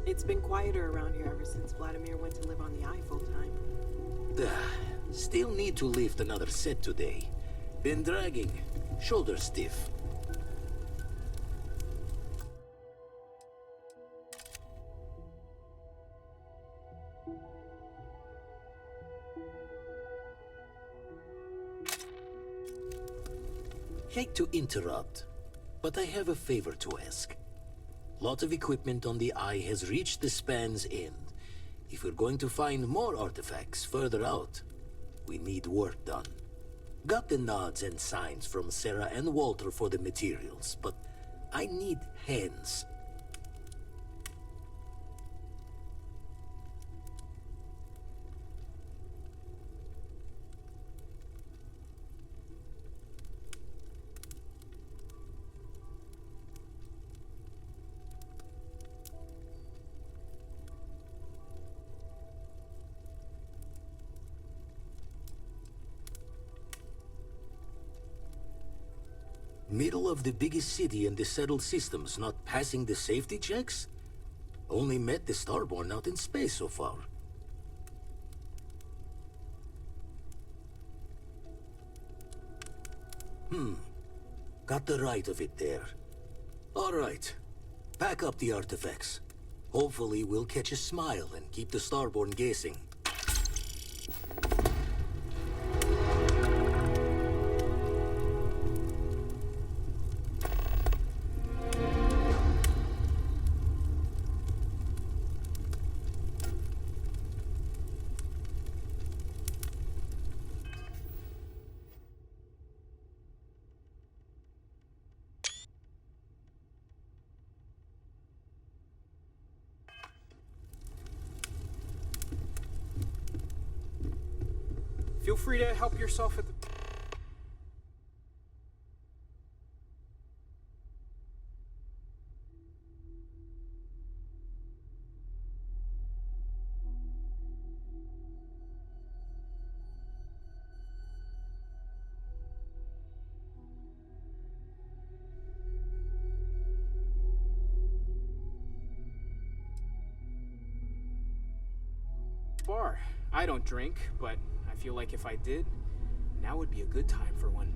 It's been quieter around here ever since Vladimir went to live on the Eye full-time. Still need to lift another set today. Been dragging. Shoulder stiff. Hate to interrupt, but I have a favor to ask. Lot of equipment on the Eye has reached the span's end. If we're going to find more artifacts further out, we need work done. Got the nods and signs from Sarah and Walter for the materials, but I need hands. Middle of the biggest city and the settled systems not passing the safety checks? Only met the Starborn out in space so far. Got the right of it there. Alright. Pack up the artifacts. Hopefully we'll catch a smile and keep the Starborn guessing. Feel free to help yourself at the... bar. I don't drink, but I feel like if I did, now would be a good time for one.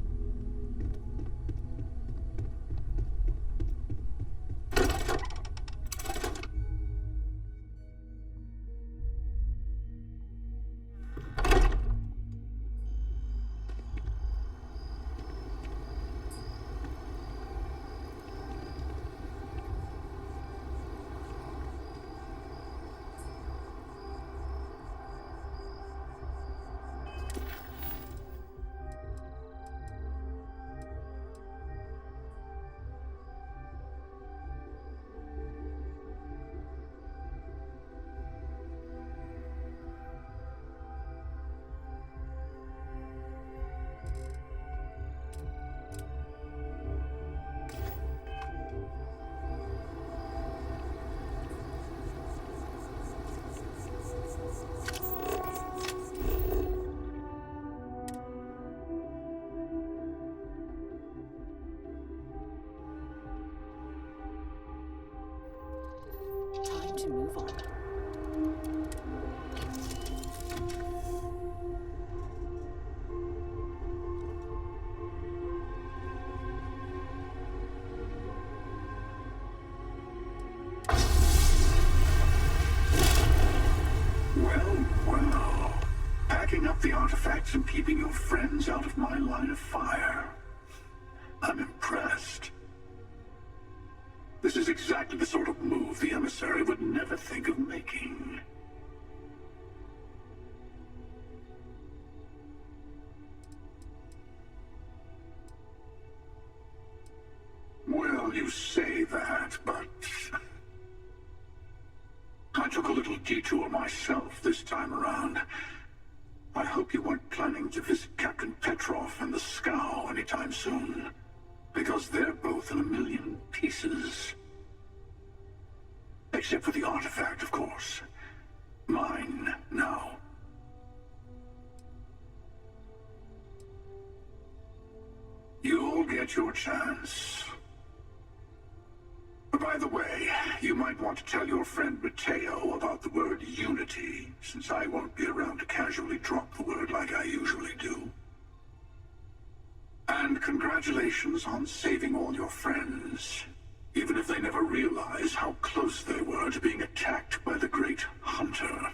Time to move on. Well. Packing up the artifacts and keeping your friends out of my line of fire. I'm impressed. This is exactly the sort of move the emissary would never think of making. Well, you say that, but... I took a little detour myself this time around. I hope you weren't planning to visit Captain Petrov and the Scow anytime soon. Because they're both in a million pieces. Except for the artifact, of course. Mine, now. You'll get your chance. By By the way, you might want to tell your friend Mateo about the word unity, since I won't be around to casually drop the word like I usually do. And congratulations on saving all your friends, even if they never realize how close they were to being attacked by the Great Hunter.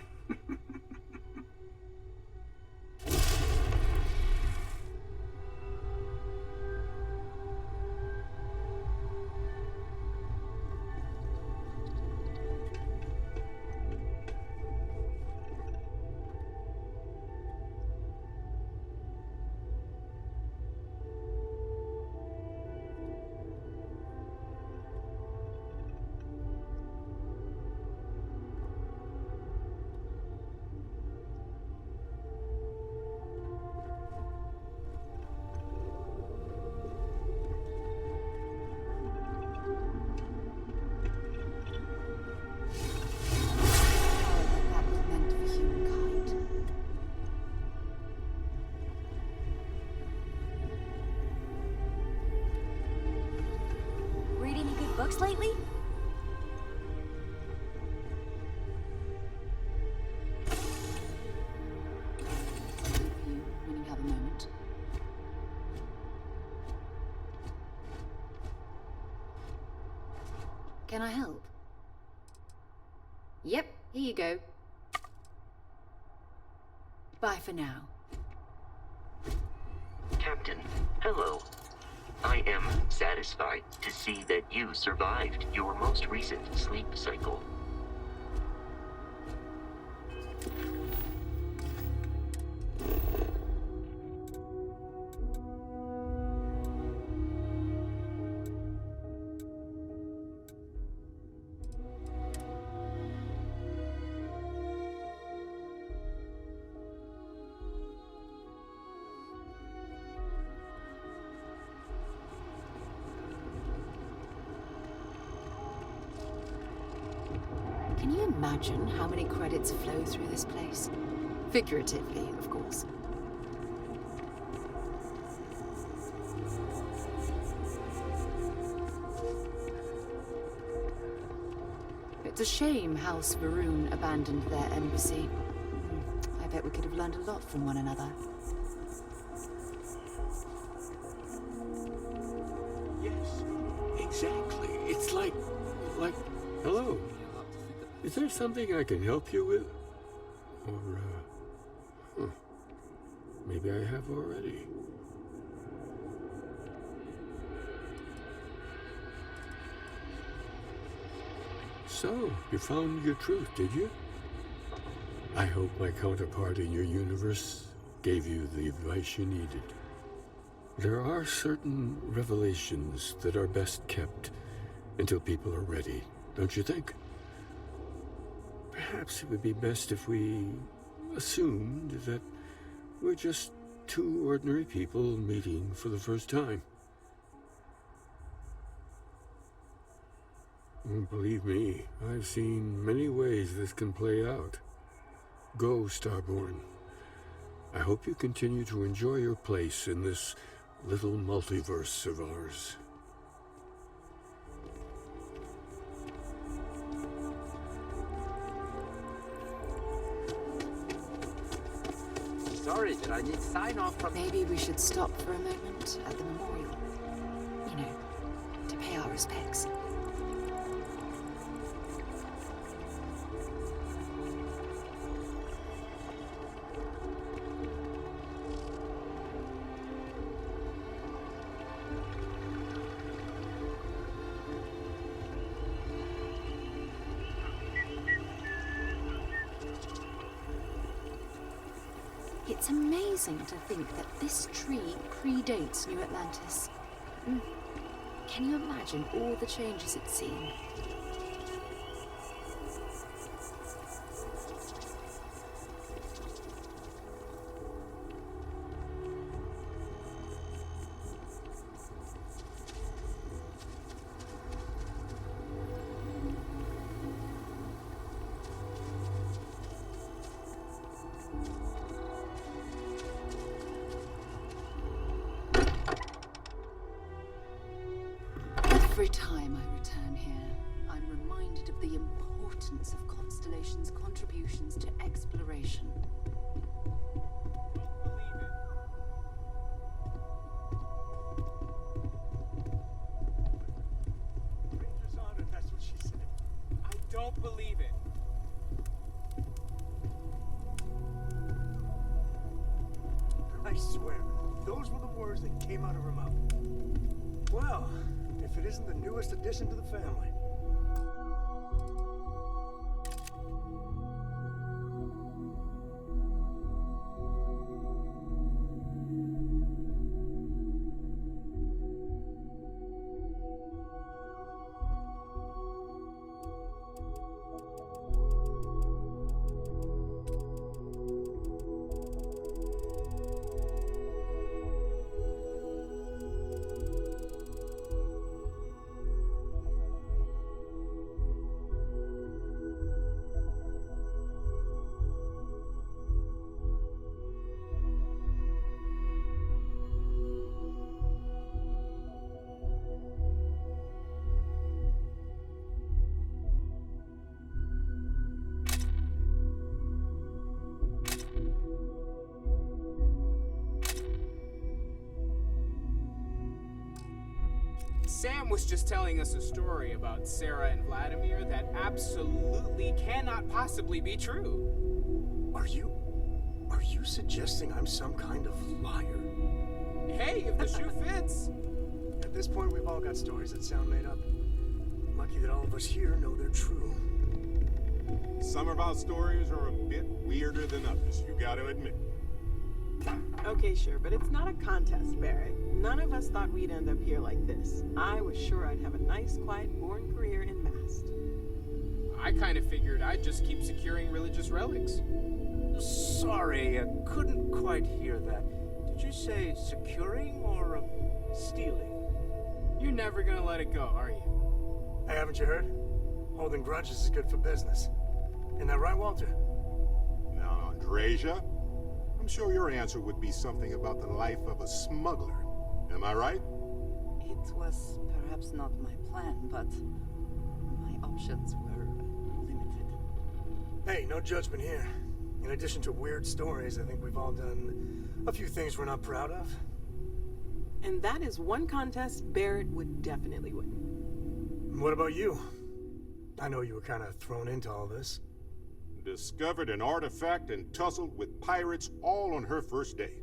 Books lately? You when you have a moment. Can I help? Yep, here you go. Bye for now. Captain, hello. I am satisfied to see that you survived your most recent sleep cycle. Can you imagine how many credits flow through this place? Figuratively, of course. It's a shame House Varun abandoned their embassy. I bet we could have learned a lot from one another. Yes, exactly. It's like, hello. Is there something I can help you with? Or, maybe I have already. So, you found your truth, did you? I hope my counterpart in your universe gave you the advice you needed. There are certain revelations that are best kept until people are ready, don't you think? Perhaps it would be best if we assumed that we're just two ordinary people meeting for the first time. Believe me, I've seen many ways this can play out. Go, Starborn. I hope you continue to enjoy your place in this little multiverse of ours. Sorry that I need sign off from... Maybe we should stop for a moment at the memorial. You know, to pay our respects. It's amazing to think that this tree predates New Atlantis. Can you imagine all the changes it's seen? Every time I return here, reminded of the importance of Constellation's contributions to exploration. Ranger's honored, that's what she said. I don't believe it. I swear, those were the words that came out of her mouth. Well, if it isn't the newest addition to the family. Sam was just telling us a story about Sarah and Vladimir that absolutely cannot possibly be true. Are you suggesting I'm some kind of liar? Hey, if the shoe fits. At this point, we've all got stories that sound made up. Lucky that all of us here know they're true. Some of our stories are a bit weirder than others, you gotta admit. Okay, sure, but it's not a contest, Barrett. None of us thought we'd end up here like this. I was sure I'd have a nice, quiet, boring career in Mast. I kind of figured I'd just keep securing religious relics. Sorry, I couldn't quite hear that. Did you say securing or stealing? You're never gonna let it go, are you? Hey, haven't you heard? Holding grudges is good for business. Isn't that right, Walter? Now, Andreja, I'm sure your answer would be something about the life of a smuggler. Am I right? It was perhaps not my plan, but my options were limited. Hey, no judgment here. In addition to weird stories, I think we've all done a few things we're not proud of. And that is one contest Barrett would definitely win. What about you? I know you were kind of thrown into all this. Discovered an artifact and tussled with pirates all on her first day.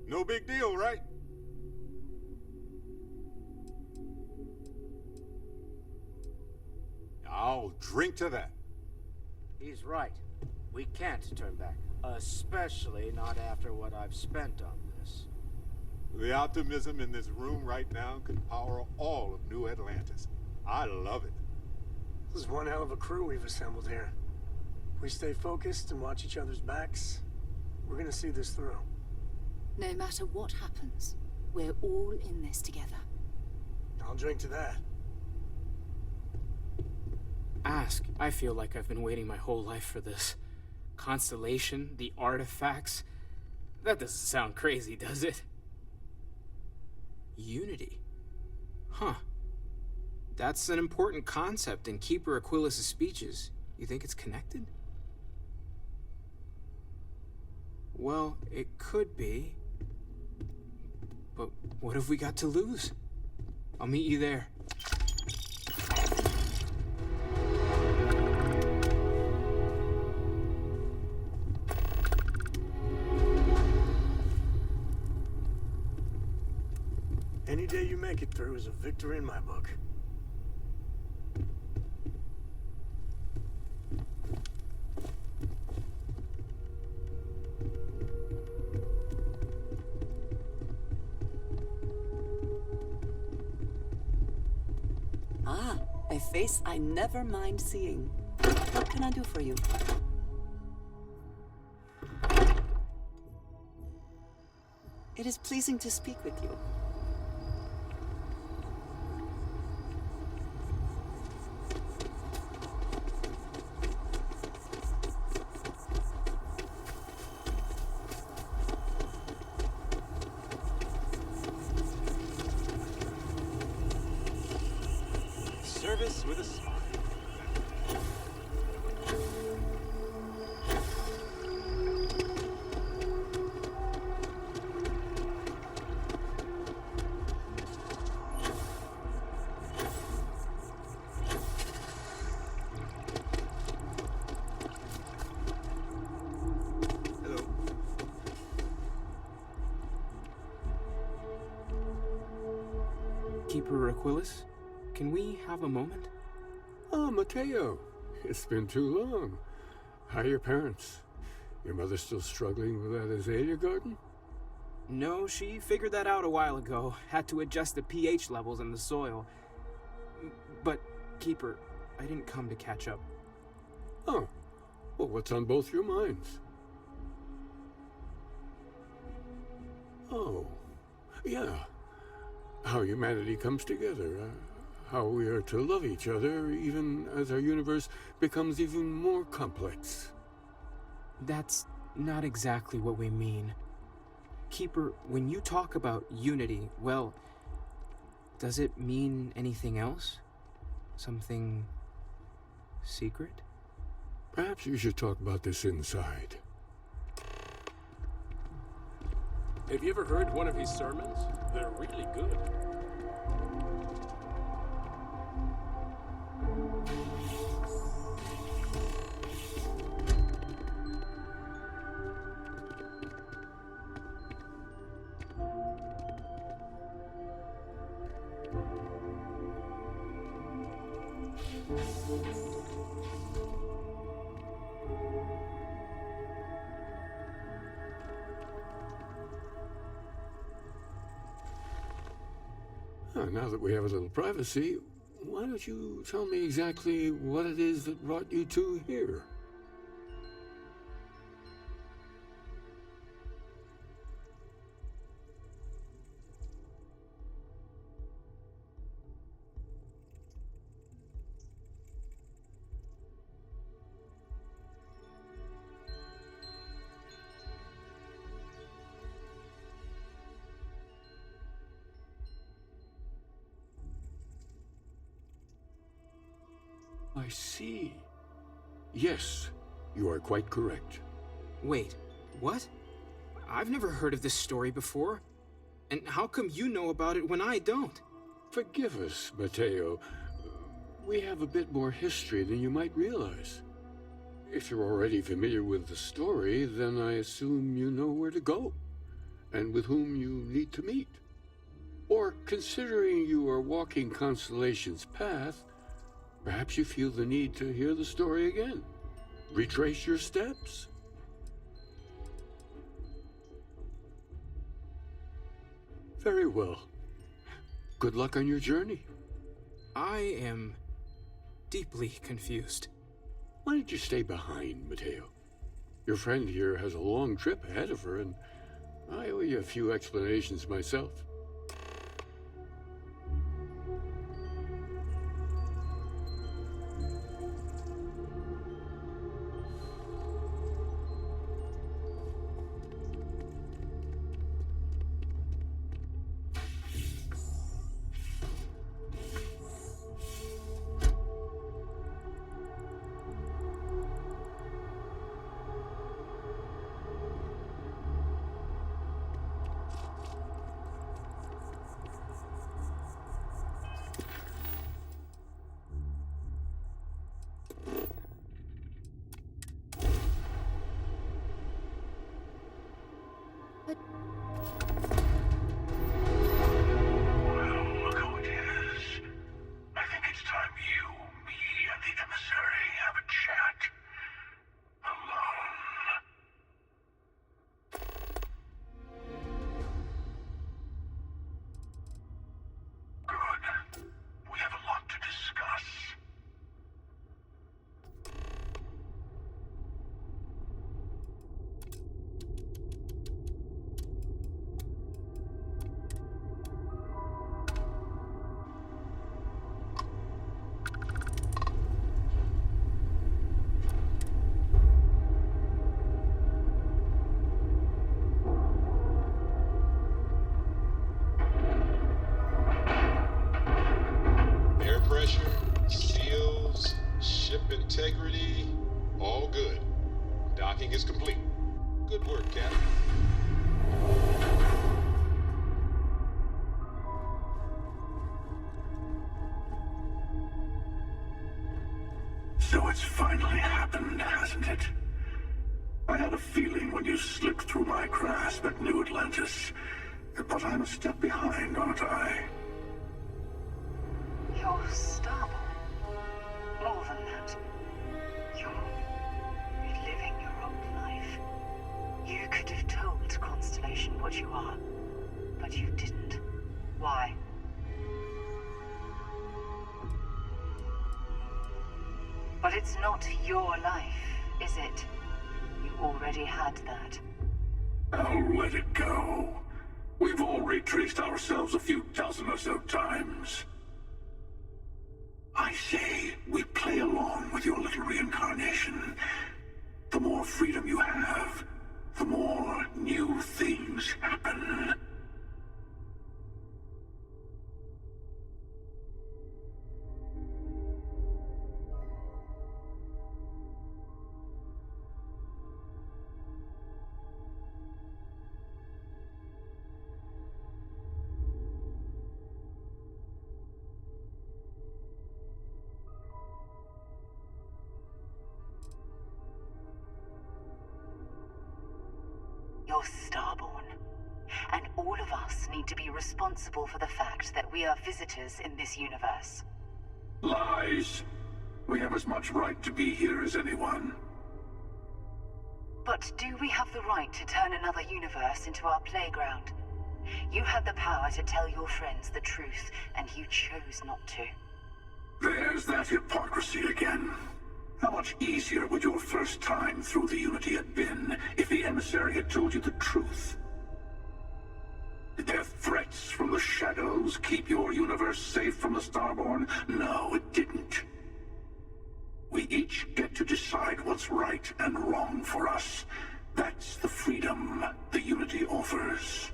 No big deal, right? I'll drink to that. He's right. We can't turn back. Especially not after what I've spent on this. The optimism in this room right now could power all of New Atlantis. I love it. This is one hell of a crew we've assembled here. If we stay focused and watch each other's backs, we're gonna see this through. No matter what happens, we're all in this together. I'll drink to that. Ask. I feel like I've been waiting my whole life for this. Constellation, the artifacts. That doesn't sound crazy, does it? Unity. Huh. That's an important concept in Keeper Aquilas' speeches. You think it's connected? Well, it could be. But what have we got to lose? I'll meet you there. Any day you make it through is a victory in my book. Ah, a face I never mind seeing. What can I do for you? It is pleasing to speak with you. Service with a smile. Keeper Aquilus, can we have a moment? Oh, Mateo. It's been too long. How are your parents? Your mother still struggling with that azalea garden? No, she figured that out a while ago. Had to adjust the pH levels in the soil. But, Keeper, I didn't come to catch up. Oh. Well, what's on both your minds? Oh. Yeah. How humanity comes together. How we are to love each other even as our universe becomes even more complex. That's not exactly what we mean. Keeper, when you talk about unity, well, does it mean anything else? Something secret? Perhaps you should talk about this inside. Have you ever heard one of his sermons? They're really good. Now that we have a little privacy, why don't you tell me exactly what it is that brought you two here? I see. Yes, you are quite correct. Wait, what? I've never heard of this story before. And how come you know about it when I don't? Forgive us, Mateo. We have a bit more history than you might realize. If you're already familiar with the story, then I assume you know where to go, and with whom you need to meet. Or, considering you are walking Constellation's path, perhaps you feel the need to hear the story again. Retrace your steps. Very well. Good luck on your journey. I am deeply confused. Why don't you stay behind, Mateo? Your friend here has a long trip ahead of her, and I owe you a few explanations myself. Integrity, all good. Docking is complete. Good work, Captain. So it's finally happened, hasn't it? I had a feeling when you slipped through my grasp at New Atlantis. But I'm a step behind, aren't I? But it's not your life, is it? You already had that. Oh, let it go. We've all retraced ourselves a few dozen or so times. I say, we play along with your little reincarnation. The more freedom you have, the more new things happen. You're Starborn. And all of us need to be responsible for the fact that we are visitors in this universe. Lies. We have as much right to be here as anyone. But do we have the right to turn another universe into our playground? You had the power to tell your friends the truth, and you chose not to. There's that hypocrisy again. How much easier would your first time through the Unity have been if the emissary had told you the truth? Did their threats from the shadows keep your universe safe from the Starborn? No, it didn't. We each get to decide what's right and wrong for us. That's the freedom the Unity offers.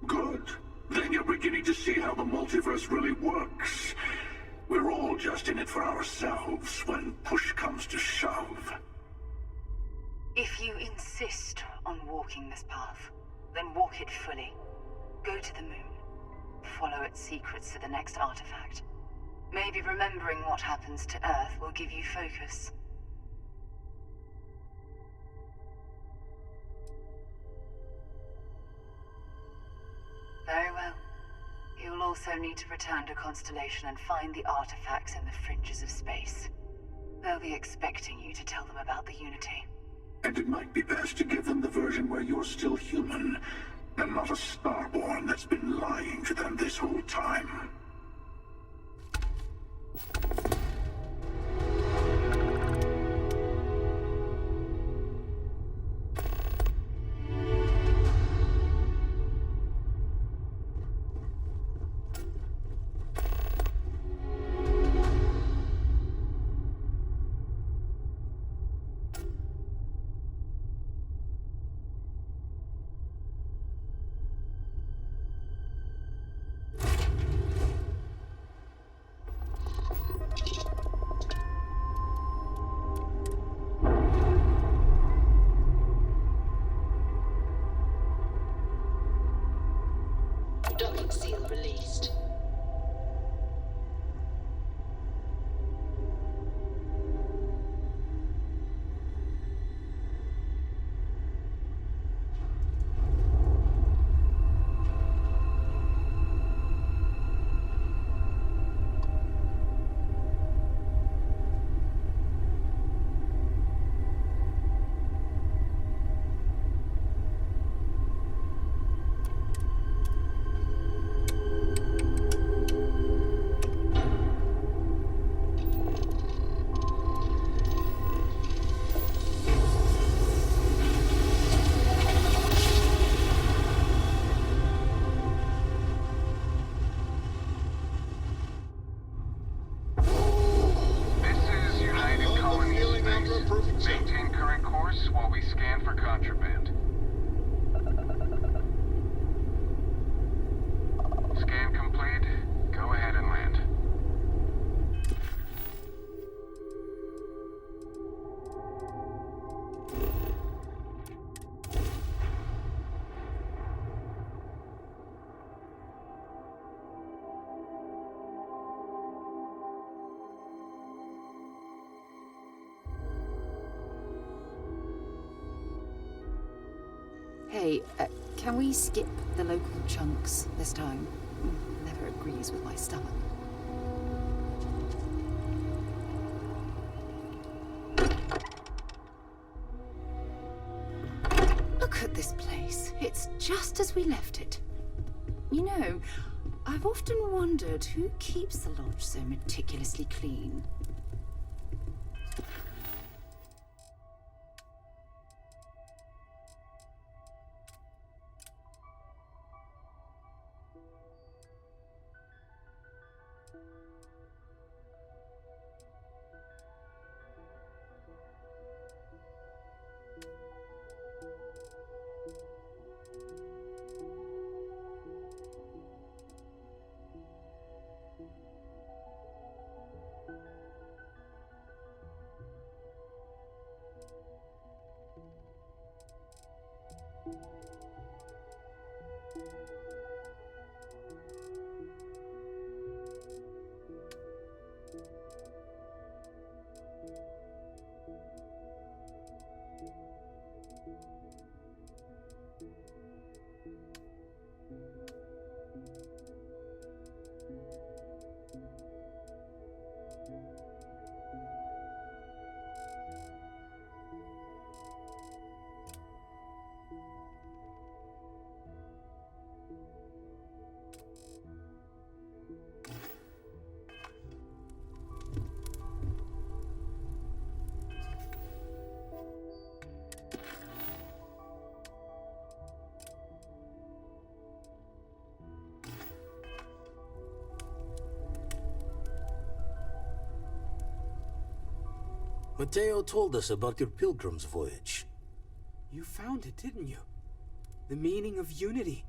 Good. Then you're beginning to see how the multiverse really works. We're all just in it for ourselves when push comes to shove. If you insist on walking this path, then walk it fully. Go to the moon. Follow its secrets to the next artifact. Maybe remembering what happens to Earth will give you focus. Very well. You'll also need to return to Constellation and find the artifacts in the fringes of space. They'll be expecting you to tell them about the Unity. And it might be best to give them the version where you're still human, and not a Starborn that's been lying to them this whole time. Docking seal released. Maintain current course while we scan for contraband. Scan complete. Go ahead and land. Hey, can we skip the local chunks this time? Never agrees with my stomach. this place. It's just as we left it. You know, I've often wondered who keeps the lodge so meticulously clean. Mateo told us about your pilgrim's voyage. You found it, didn't you? The meaning of unity.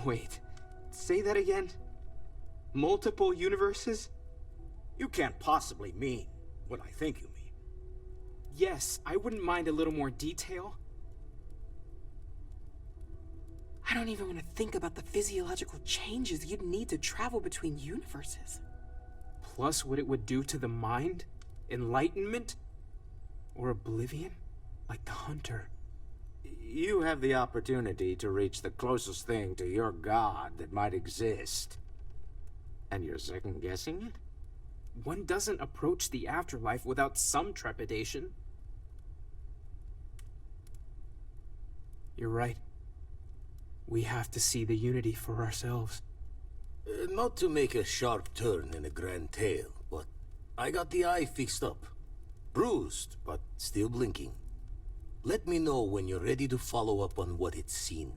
Wait, say that again? Multiple universes? You can't possibly mean what I think you mean. Yes, I wouldn't mind a little more detail. I don't even want to think about the physiological changes you'd need to travel between universes. Plus what it would do to the mind? Enlightenment? Or oblivion? Like the Hunter. You have the opportunity to reach the closest thing to your god that might exist. And you're second-guessing it? One doesn't approach the afterlife without some trepidation. You're right. We have to see the unity for ourselves. Not to make a sharp turn in a grand tale, but I got the eye fixed up. Bruised, but still blinking. Let me know when you're ready to follow up on what it's seen.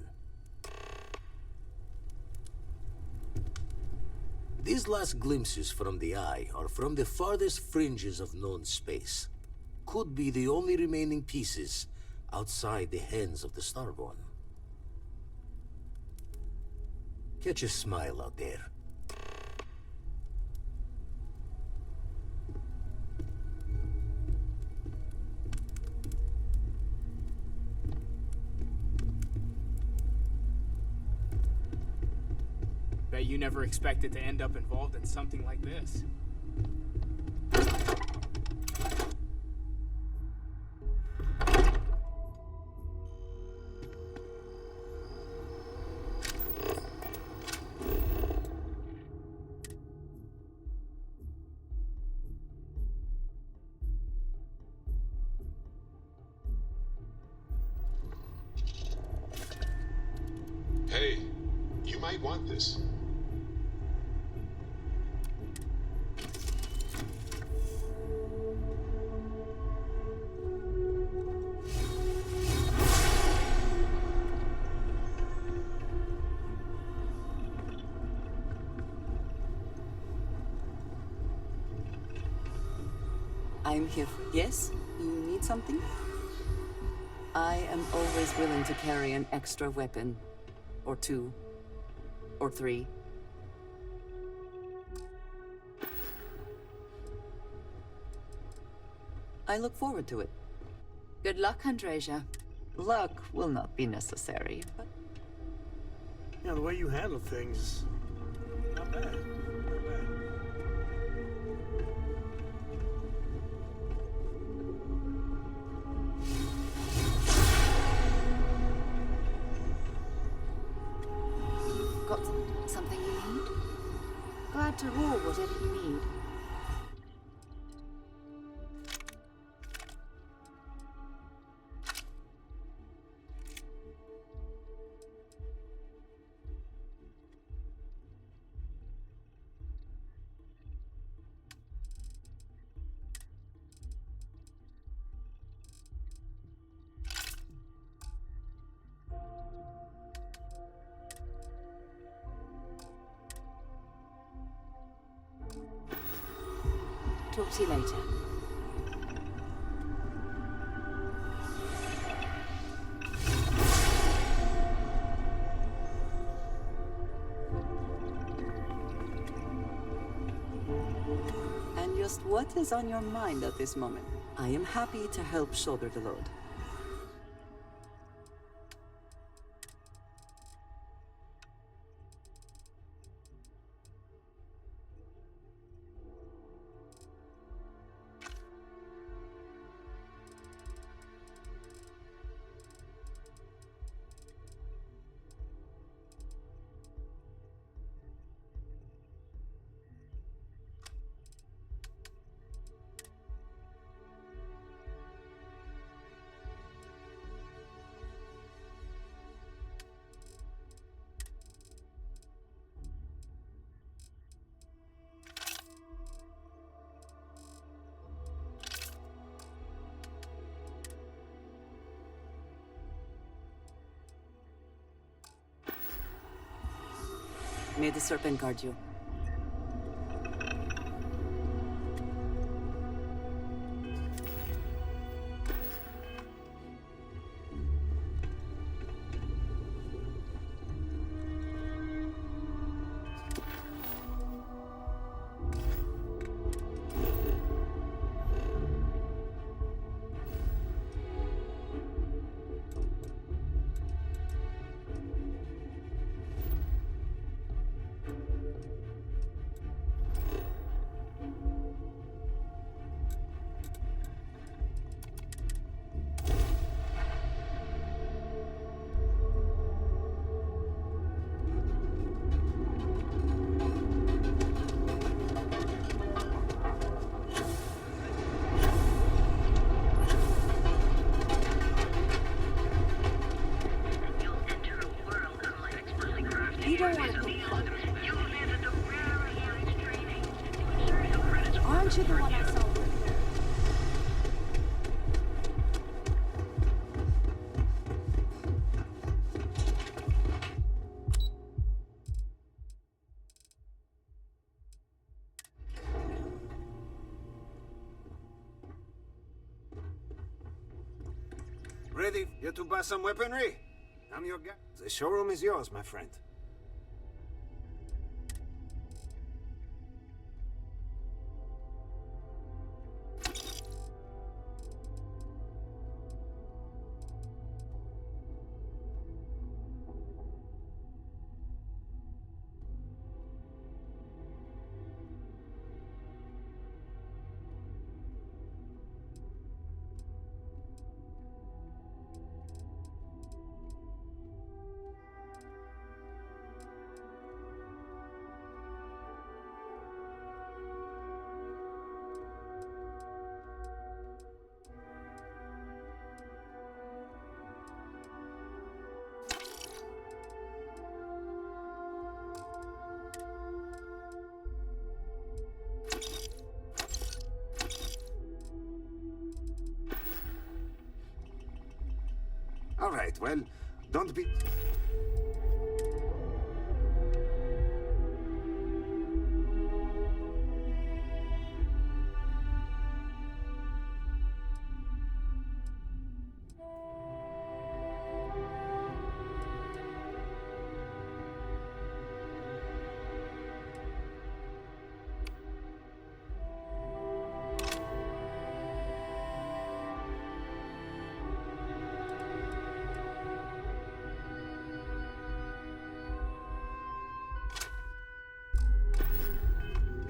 These last glimpses from the eye are from the farthest fringes of known space. Could be the only remaining pieces outside the hands of the Starborn. Catch a smile out there. Bet you never expected to end up involved in something like this. Hey, you might want this. I'm here for... Yes? You need something? I am always willing to carry an extra weapon. Or two. Or three. I look forward to it. Good luck, Andreja. Luck will not be necessary, but... Yeah, the way you handle things... not bad. Not bad. Got something you need? Glad to roar whatever you need. Talk to you later. And just what is on your mind at this moment? I am happy to help shoulder the load. May the serpent guard you. You don't want to be Aren't you the one I saw? Ready? You to buy some weaponry? I'm your guy. The showroom is yours, my friend. All right, well, don't be...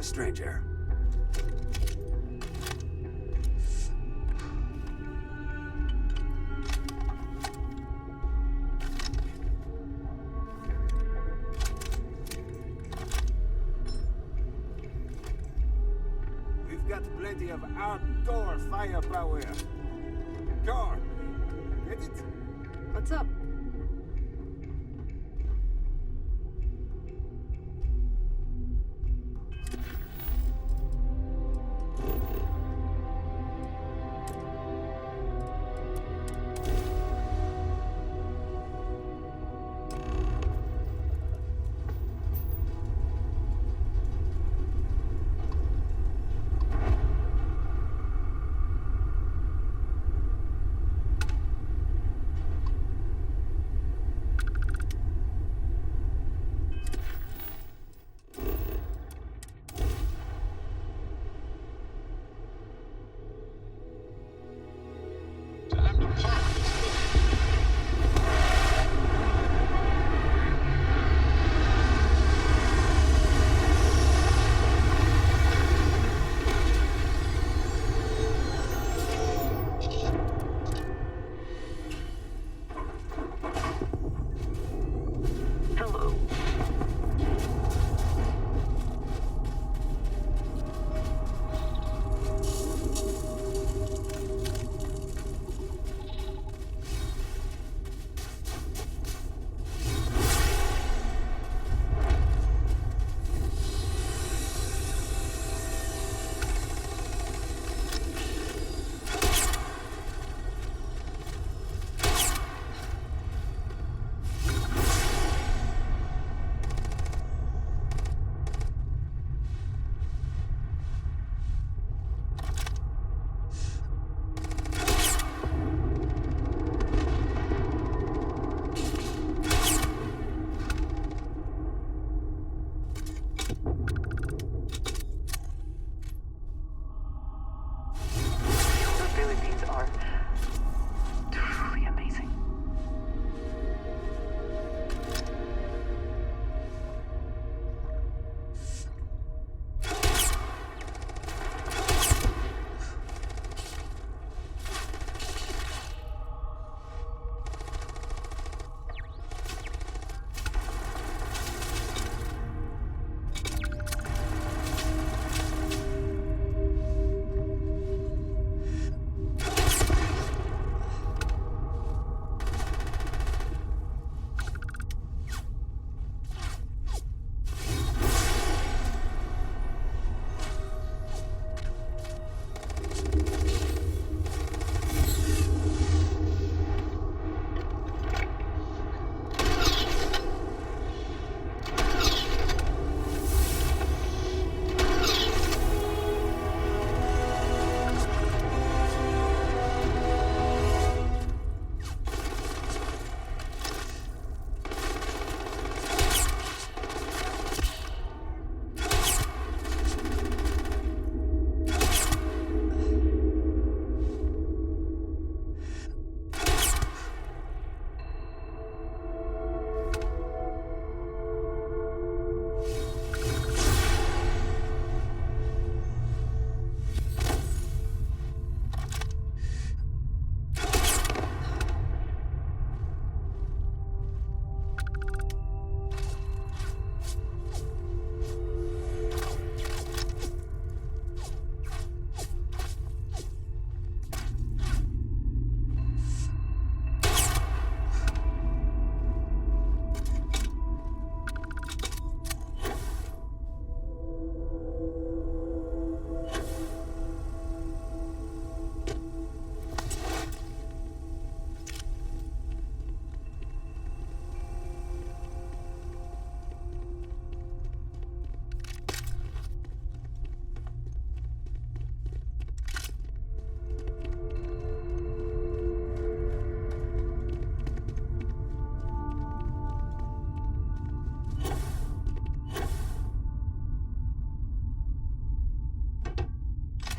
stranger. We've got plenty of outdoor firepower. Go! Get it? What's up?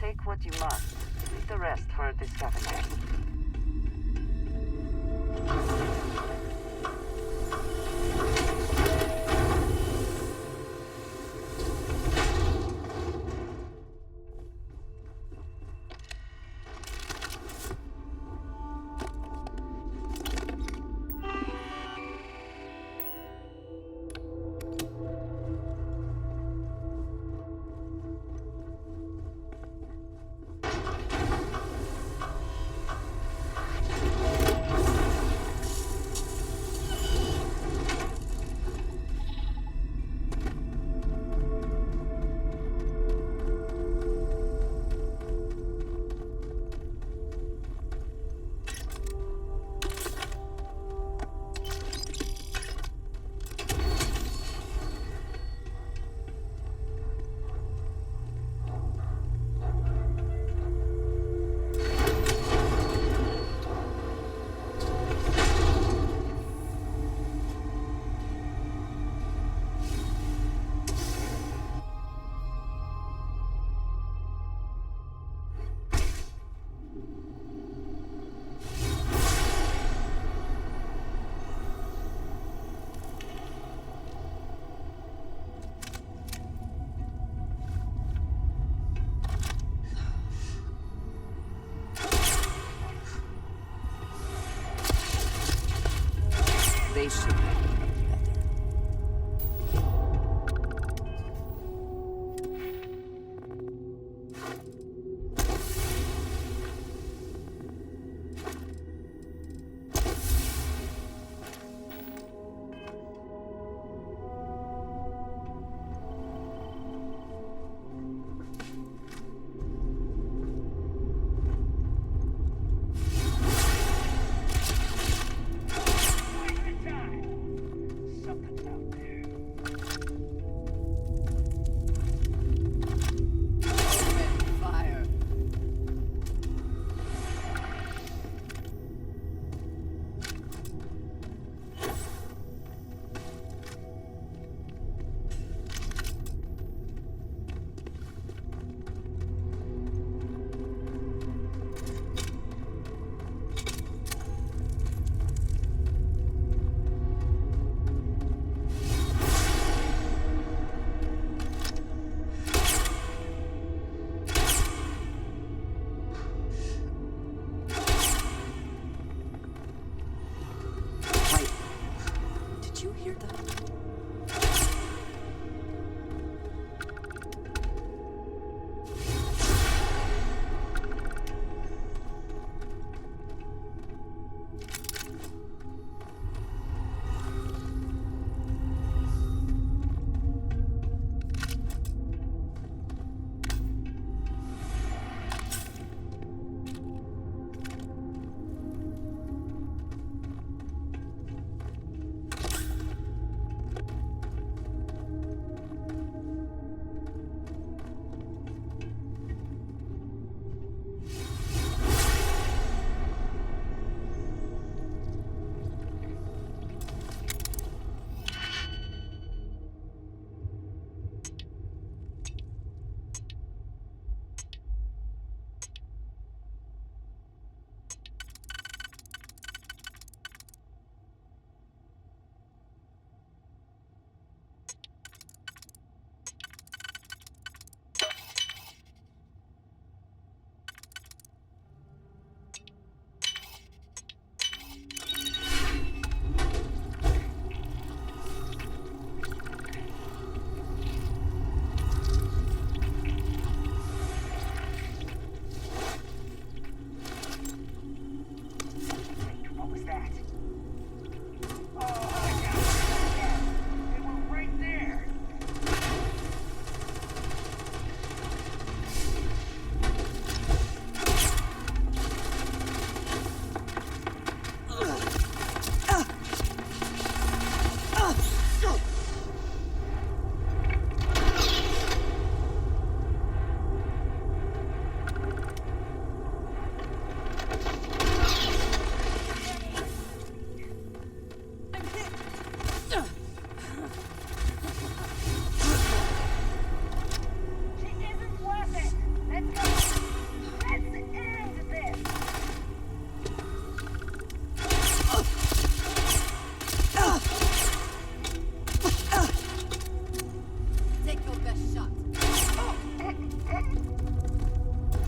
Take what you must. Leave the rest for the scavenger. They should know better. Time.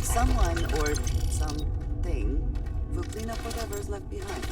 Someone or something will clean up whatever's left behind.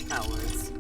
Cowards.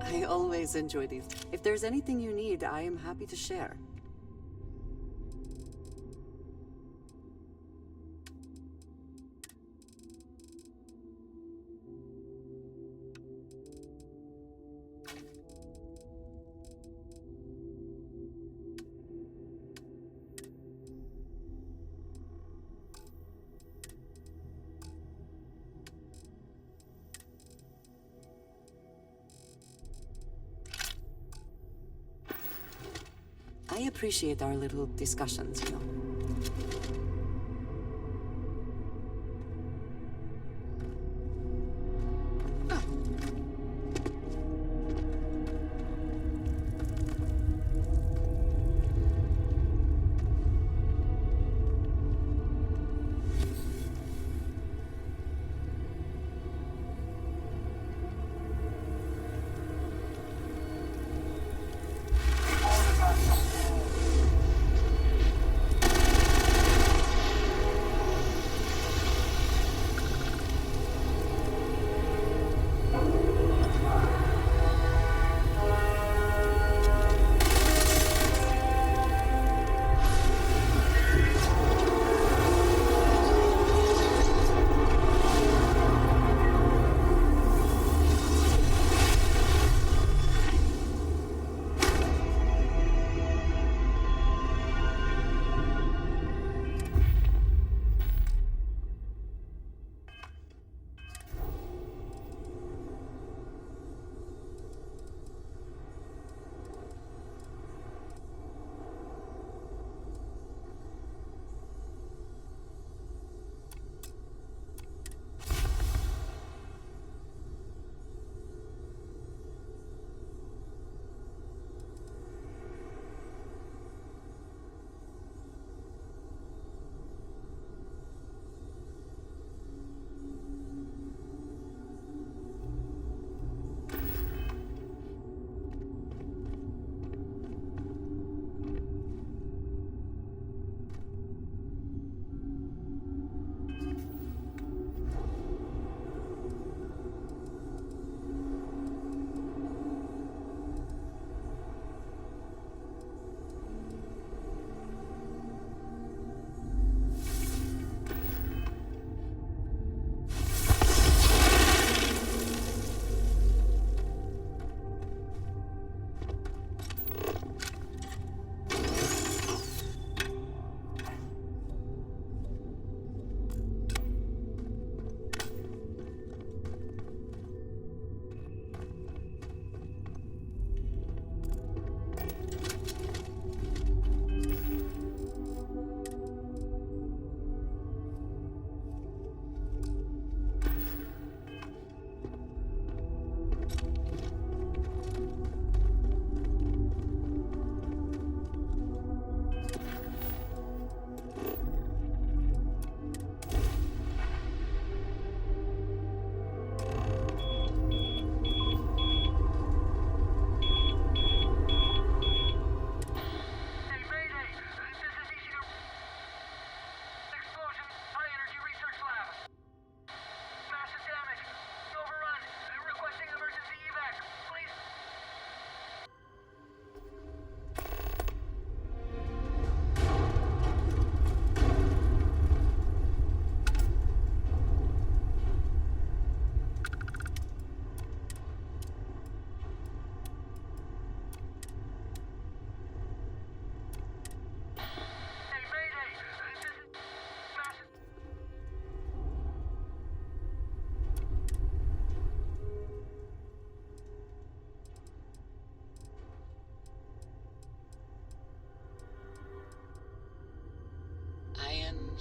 I always enjoy these. If there's anything you need, I am happy to share. I appreciate our little discussions, you know.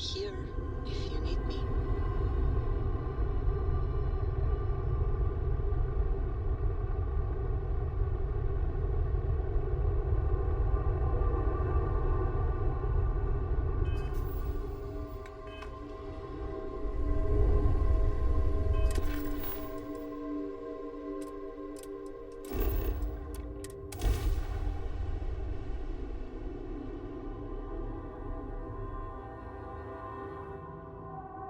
Here, if you need me.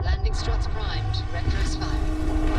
Landing struts primed. Rector's firing.